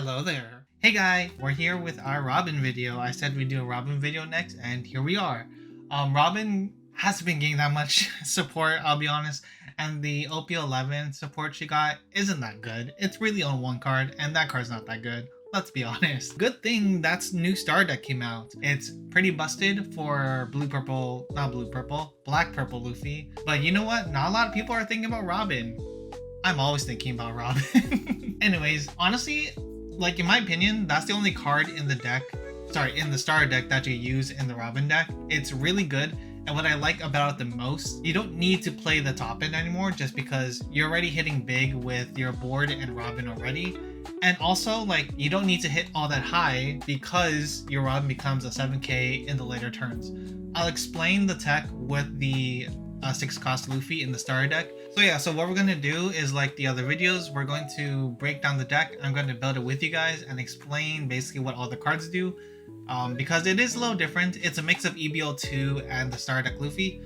Hello there. Hey guy, we're here with our Robin video. I said we'd do a Robin video next, and here we are. Robin hasn't been getting that much support, I'll be honest, and the OP11 support she got isn't that good. It's really on one card, and that card's not that good. Let's be honest. Good thing that's new star deck came out. It's pretty busted for black purple Luffy. But you know what? Not a lot of people are thinking about Robin. I'm always thinking about Robin. Anyways, honestly, like in my opinion, that's the only card in the deck, in the star deck that you use in the Robin deck. It's really good. And what I like about it the most, you don't need to play the top end anymore just because you're already hitting big with your board and Robin already. And also, like, you don't need to hit all that high because your Robin becomes a 7k in the later turns. I'll explain the tech with the 6 cost Luffy in the star deck. So what we're going to do is, like the other videos, we're going to break down the deck. I'm going to build it with you guys and explain basically what all the cards do. Because it is a little different. It's a mix of EBO2 and the star deck Luffy.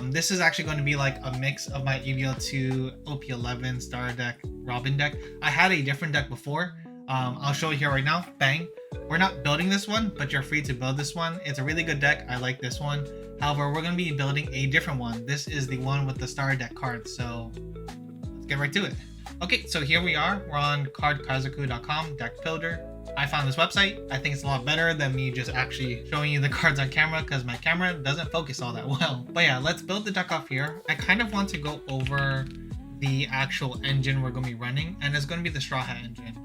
This is actually going to be like a mix of my EBO2 OP11 star deck Robin deck. I had a different deck before. I'll show you here right now. Bang. We're not building this one, but you're free to build this one. It's a really good deck. I like this one. However, we're going to be building a different one. This is the one with the star deck cards. So let's get right to it. Okay, so here we are. We're on cardkazaku.com, deck builder. I found this website. I think it's a lot better than me just actually showing you the cards on camera because my camera doesn't focus all that well. But yeah, let's build the deck off here. I kind of want to go over the actual engine we're going to be running, and it's going to be the Straw Hat engine.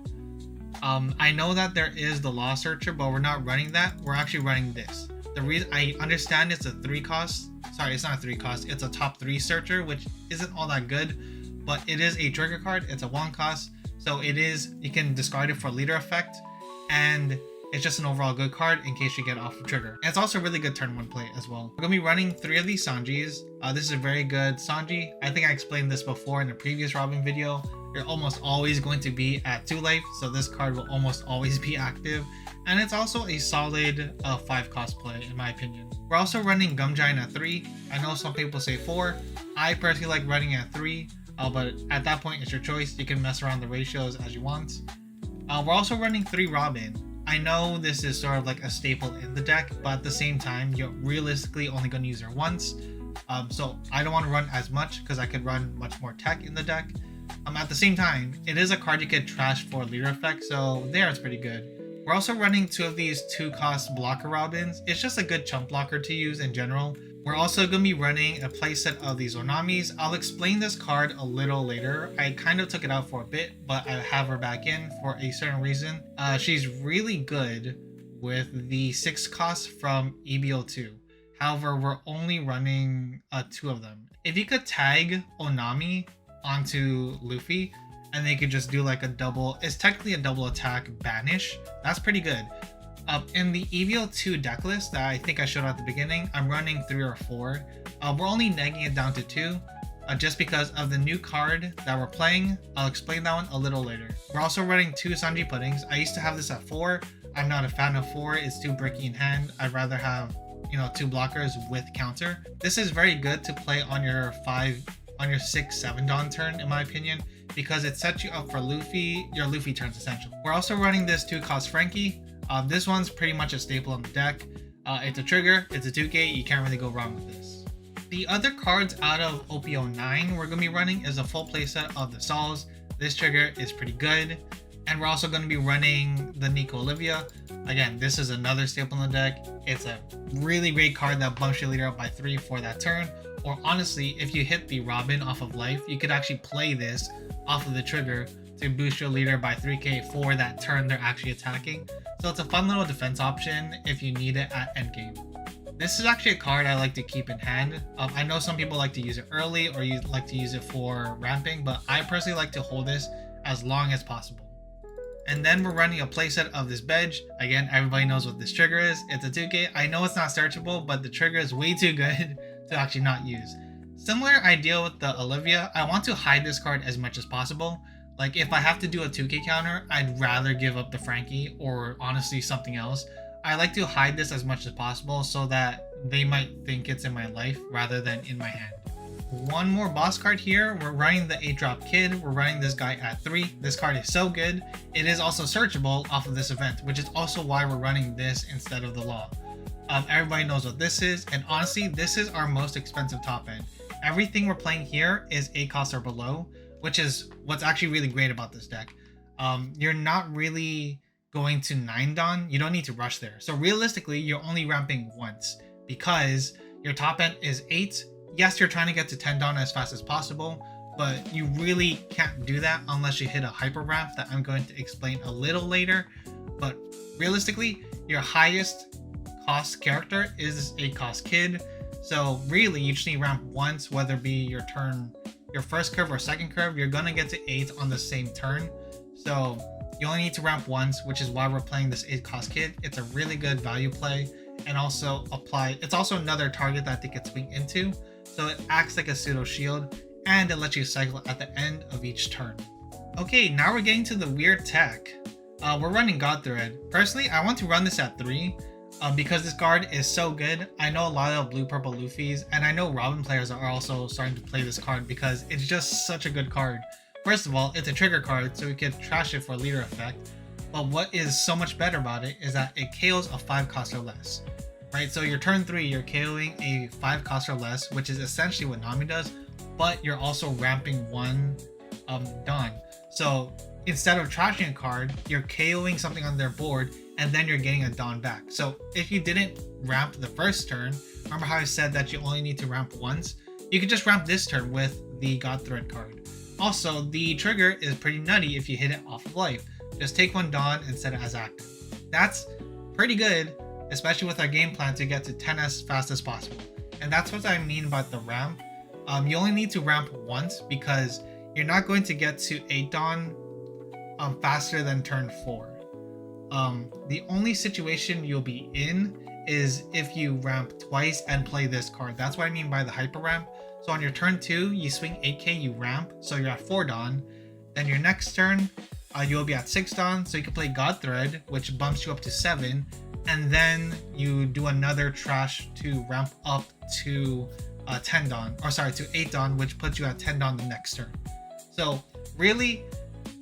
I know that there is the Law Searcher, but we're not running that. We're actually running this. The reason I understand it's a 3 cost. Sorry, it's not a 3 cost. It's a top 3 searcher, which isn't all that good, but it is a trigger card. It's a 1 cost. So it is, you can discard it for leader effect, and it's just an overall good card in case you get off the trigger. And it's also a really good turn 1 play as well. We're going to be running 3 of these Sanjis. This is a very good Sanji. I think I explained this before in a previous Robin video. You're almost always going to be at 2 life, so this card will almost always be active. And it's also a solid 5 cost play in my opinion. We're also running Gum Giant at 3. I know some people say 4. I personally like running at 3, but at that point it's your choice. You can mess around the ratios as you want. We're also running 3 Robin. I know this is sort of like a staple in the deck, but at the same time, you're realistically only going to use her once. So I don't want to run as much because I could run much more tech in the deck. At the same time, it is a card you could trash for leader effect, so there it's pretty good. We're also running 2 of these 2 cost blocker Robins. It's just a good chump blocker to use in general. We're also going to be running a playset of these Onamis. I'll explain this card a little later. I kind of took it out for a bit, but I have her back in for a certain reason. She's really good with the 6 costs from EBO2. However, we're only running 2 of them. If you could tag Onami onto Luffy, and they could just do like a double, it's technically a double attack Banish, that's pretty good. In the EVO2 deck list that I think I showed at the beginning, I'm running 3 or 4. We're only negging it down to 2, just because of the new card that we're playing. I'll explain that one a little later. We're also running 2 Sanji Puddings. I used to have this at 4. I'm not a fan of 4, it's too bricky in hand. I'd rather have, 2 blockers with counter. This is very good to play on your 6-7 Dawn turn, in my opinion, because it sets you up for Luffy, your Luffy turns essentially. We're also running this 2 cost Frankie. This one's pretty much a staple on the deck. It's a trigger, it's a 2k, you can't really go wrong with this. The other cards out of OP09 we're going to be running is a full playset of the Sauls. This trigger is pretty good. And we're also going to be running the Nico Olivia. Again, this is another staple in the deck. It's a really great card that bumps your leader up by 3 for that turn. Or honestly, if you hit the Robin off of life, you could actually play this off of the trigger to boost your leader by 3k for that turn they're actually attacking. So it's a fun little defense option if you need it at endgame. This is actually a card I like to keep in hand. I know some people like to use it early or you like to use it for ramping, but I personally like to hold this as long as possible. And then we're running a playset of this Bedge. Again, everybody knows what this trigger is. It's a 2k. I know it's not searchable, but the trigger is way too good to actually not use. Similar idea with the Olivia. I want to hide this card as much as possible. Like if I have to do a 2k counter, I'd rather give up the Frankie or honestly something else. I like to hide this as much as possible so that they might think it's in my life rather than in my hand. one more boss card here. We're running the 8-drop Kid. We're running this guy at 3. This card is so good. It is also searchable off of this event, which is also why we're running this instead of the Law. Everybody knows what this is, and honestly, this is our most expensive top end. Everything we're playing here is 8 cost or below, which is what's actually really great about this deck. You're not really going to 9 Dawn. You don't need to rush there. So realistically, you're only ramping once because your top end is 8. Yes, you're trying to get to 10 Dawn as fast as possible, but you really can't do that unless you hit a hyper ramp that I'm going to explain a little later. But realistically, your highest cost character is this 8 cost Kid. So really, you just need ramp once, whether it be your turn, your first curve or second curve. You're gonna get to 8 on the same turn. So you only need to ramp once, which is why we're playing this 8 cost Kid. It's a really good value play, and also it's also another target that they could swing into. So it acts like a pseudo shield, and it lets you cycle at the end of each turn. Okay, now we're getting to the weird tech. We're running God Thread. Personally, I want to run this at 3. Because this card is so good. I know a lot of blue purple Luffy's, and I know Robin players are also starting to play this card because it's just such a good card. First of all, it's a trigger card, so we could trash it for leader effect. But what is so much better about it is that it KOs a 5 cost or less. Right, so your turn 3, you're KOing a 5 cost or less, which is essentially what Nami does, but you're also ramping 1 Dawn. So instead of trashing a card, you're KOing something on their board, and then you're getting a Dawn back. So if you didn't ramp the first turn, remember how I said that you only need to ramp once? You could just ramp this turn with the God Thread card. Also, the trigger is pretty nutty if you hit it off of life. Just take 1 Dawn and set it as active. That's pretty good, especially with our game plan to get to 10 as fast as possible. And that's what I mean about the ramp. You only need to ramp once because you're not going to get to 8 Dawn faster than turn 4. The only situation you'll be in is if you ramp twice and play this card. That's what I mean by the hyper ramp. So on your turn 2, you swing 8k, you ramp, so you're at 4 Dawn. Then your next turn, you'll be at 6 Dawn, so you can play God Thread, which bumps you up to 7. And then you do another trash to ramp up to 10 Dawn, or sorry, to 8 Dawn, which puts you at 10 Dawn the next turn. So really,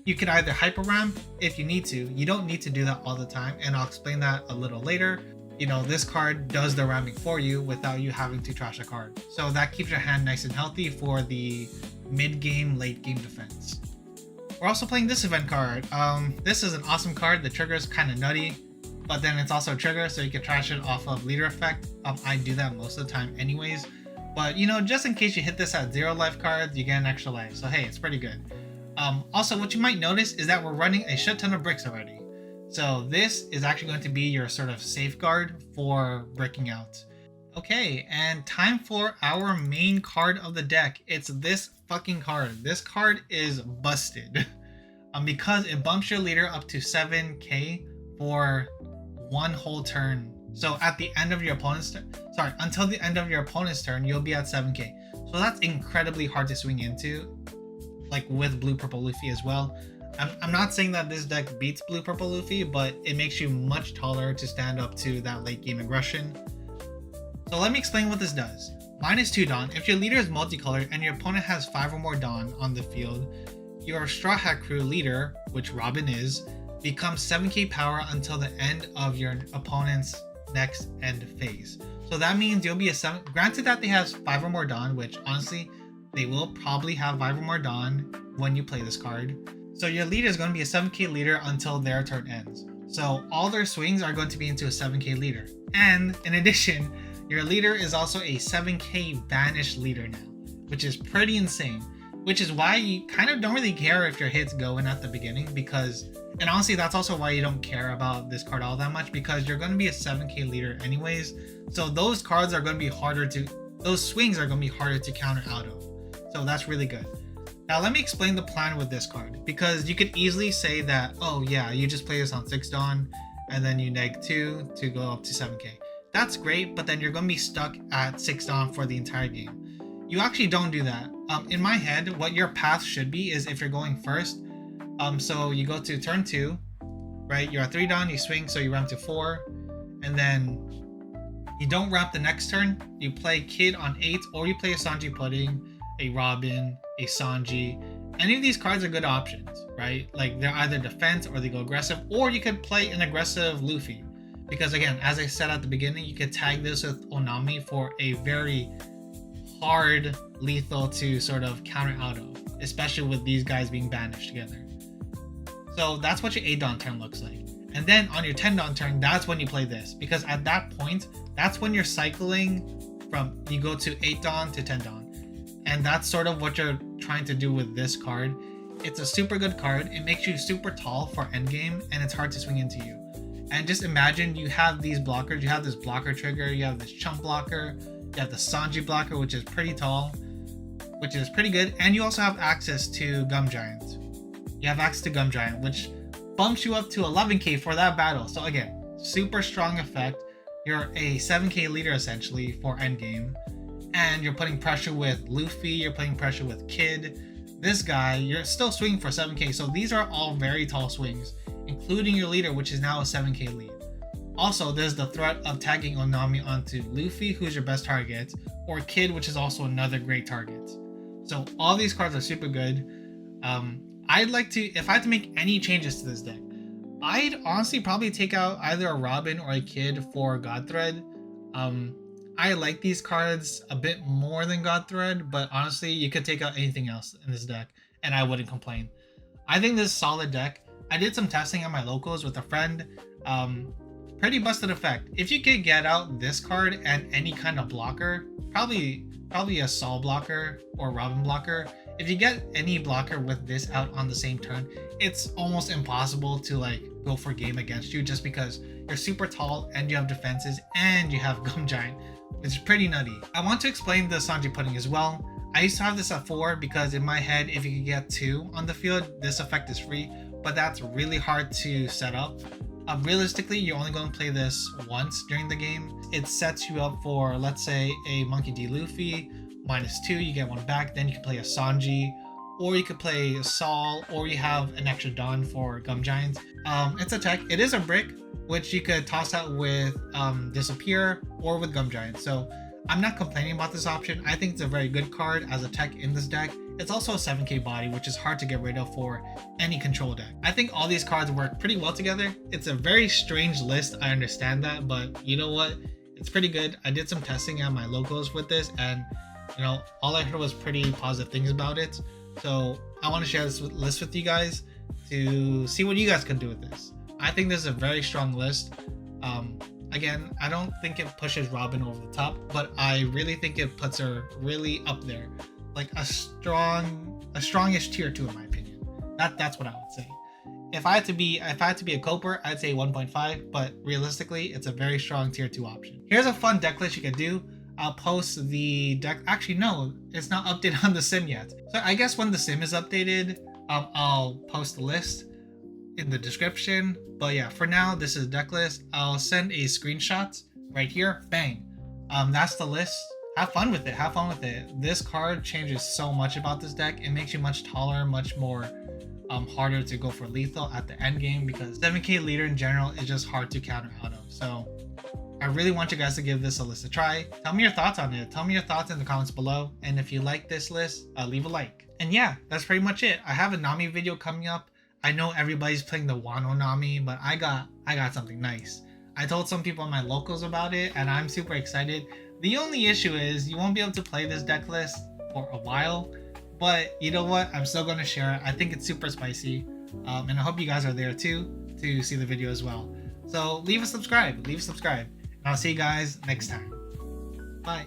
you can either hyper ramp if you need to. You don't need to do that all the time, and I'll explain that a little later. You know, this card does the ramping for you without you having to trash a card. So that keeps your hand nice and healthy for the mid-game, late-game defense. We're also playing this event card. This is an awesome card. The trigger is kind of nutty, but then it's also a trigger, so you can trash it off of leader effect. I do that most of the time anyways. But, you know, just in case you hit this at 0 life cards, you get an extra life. So hey, it's pretty good. Also, what you might notice is that we're running a shit ton of bricks already. So this is actually going to be your sort of safeguard for breaking out. Okay, and time for our main card of the deck. It's this fucking card. This card is busted because it bumps your leader up to 7k for 1 whole turn. So at the end of your opponent's turn, until the end of your opponent's turn, you'll be at 7k. So that's incredibly hard to swing into, like with blue purple Luffy as well. I'm not saying that this deck beats blue purple Luffy, but it makes you much taller to stand up to that late game aggression. So let me explain what this does. Minus 2 Dawn. If your leader is multicolored and your opponent has 5 or more Dawn on the field, your Straw Hat Crew leader, which Robin is, becomes 7k power until the end of your opponent's next end phase. So that means you'll be a 7. Granted that they have 5 or more Dawn, which honestly, they will probably have 5 or more Dawn when you play this card. So your leader is going to be a 7k leader until their turn ends. So all their swings are going to be into a 7k leader. And in addition, your leader is also a 7k Banish leader now, which is pretty insane. Which is why you kind of don't really care if your hits go in at the beginning because, and honestly, that's also why you don't care about this card all that much because you're going to be a 7k leader anyways. So those cards are going to be those swings are going to be harder to counter out of. So that's really good. Now let me explain the plan with this card because you could easily say that, oh yeah, you just play this on 6 Dawn and then you neg 2 to go up to 7k. That's great, but then you're going to be stuck at 6 Dawn for the entire game. You actually don't do that. In my head, what your path should be is if you're going first, so you go to turn 2, right? You're at 3 Dawn, you swing, so you ramp to 4, and then you don't ramp the next turn. You play Kid on 8, or you play a Sanji Pudding, a Robin, a Sanji. Any of these cards are good options, right? Like they're either defense or they go aggressive, or you could play an aggressive Luffy. Because again, as I said at the beginning, you could tag this with Onami for a very hard lethal to sort of counter out of, especially with these guys being banished together. So that's what your 8 Dawn turn looks like. And then on your 10 Dawn turn, that's when you play this. Because at that point, that's when you're cycling from, you go to 8 Dawn to 10 Dawn. And that's sort of what you're trying to do with this card. It's a super good card. It makes you super tall for endgame, and it's hard to swing into you. And just imagine you have these blockers. You have this blocker trigger, you have this chump blocker, you have the Sanji blocker, which is pretty tall, which is pretty good. And you also have access to Gum Giant. You have access to Gum Giant, which bumps you up to 11k for that battle. So again, super strong effect. You're a 7k leader essentially for endgame. And you're putting pressure with Luffy, you're putting pressure with Kid. This guy, you're still swinging for 7k. So these are all very tall swings, including your leader, which is now a 7k lead. Also, there's the threat of tagging Onami onto Luffy, who's your best target, or Kid, which is also another great target. So all these cards are super good. I'd like to, if I had to make any changes to this deck, I'd honestly probably take out either a Robin or a Kid for Godthread. I like these cards a bit more than Godthread, but honestly, you could take out anything else in this deck, and I wouldn't complain. I think this is a solid deck. I did some testing on my locals with a friend. Pretty busted effect. If you could get out this card and any kind of blocker, probably a Saul blocker or Robin blocker. If you get any blocker with this out on the same turn, it's almost impossible to like go for game against you, just because you're super tall and you have defenses and you have Gum Giant. It's pretty nutty. I want to explain the Sanji pudding as well. I used to have this at 4 because in my head, if you could get 2 on the field, this effect is free, but that's really hard to set up. Realistically, you're only going to play this once during the game. It sets you up for, let's say, a Monkey D. Luffy, -2, you get 1 back, then you can play a Sanji, or you could play a Saul, or you have an extra Dawn for Gum Giant. It's a tech. It is a brick, which you could toss out with Disappear or with Gum Giant. So I'm not complaining about this option. I think it's a very good card as a tech in this deck. It's also a 7k body, which is hard to get rid of for any control deck. I think all these cards work pretty well together. It's a very strange list, I understand that, but you know what? It's pretty good. I did some testing on my locals with this, and you know, all I heard was pretty positive things about it. So I want to share this list with you guys to see what you guys can do with this. I think this is a very strong list. Again, I don't think it pushes Robin over the top, but I really think it puts her really up there, like a strongish tier 2 in my opinion. That's what I would say. If I had to be a coper, I'd say 1.5, but realistically, it's a very strong tier 2 option. Here's a fun deck list you could do. I'll post the deck. Actually, no, it's not updated on the sim yet. So I guess when the sim is updated, I'll post the list in the description. But yeah, for now, this is deck list. I'll send a screenshot right here. Bang. That's the list. Have fun with it. Have fun with it. This card changes so much about this deck. It makes you much taller, much more harder to go for lethal at the end game, because 7k leader in general is just hard to counter out of. So I really want you guys to give this a list a try. Tell me your thoughts on it. Tell me your thoughts in the comments below. And if you like this list, leave a like. And yeah, that's pretty much it. I have a Nami video coming up. I know everybody's playing the Wano Nami, but I got something nice. I told some people on my locals about it, and I'm super excited. The only issue is you won't be able to play this deck list for a while, but you know what? I'm still going to share it. I think it's super spicy, and I hope you guys are there too to see the video as well. So leave a subscribe. And I'll see you guys next time. Bye.